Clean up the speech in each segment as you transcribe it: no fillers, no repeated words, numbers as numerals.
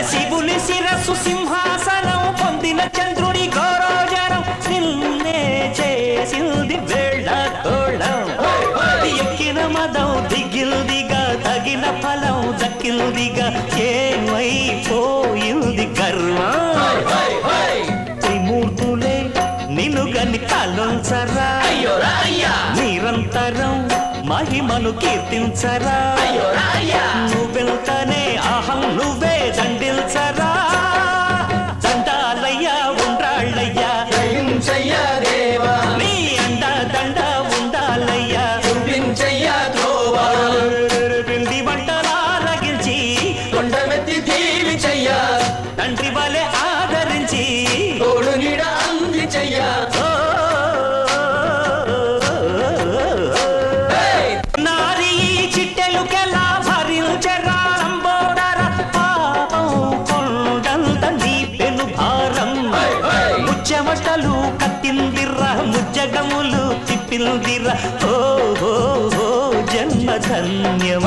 శివుని శిరస్సు సింహాసనం పొందిన చంద్రుడి గౌరవజనం నిన్నే చేసింది వేళకోళం ఎక్కిన మదం దిగిల్దిగా తగిన ఫలం దక్కిల్దిగా ఏమైపోయింది గర్వం త్రిమూర్తులే నిన్ను గని కాలుంచరా నిరంతరం మహిమను కీర్తించరా నువ్వెళ్తానే అహం నువ్వే దండిల్చరా దండాలయ్యా ఉండ్రాళ్ళయ్యా నీ అండ దండ ఉండాలయ్యా పిండి వంటలారగించి కొండమెత్తి దీవి చెయ్యా తండ్రి వలె ఆదరించి తోడు నీడ అంది చెయ్యా నారీ చిట్టెలుకెలా భరించరా లంబోదర పాపం కొండంత నీ పెను భారం ముచ్చమటలు కత్తిందిర్రా ముజ్జగములు తిప్పిందిర్రా ఓ జన్మధన్యం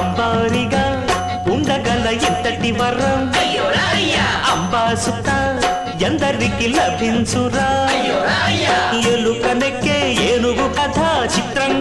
అంబారిగా ఉండగల ఎంతటి వరం అంబాసుత ఎందరికి లభించురా ఎలుకనెక్కే ఏనుగు కథ చిత్రం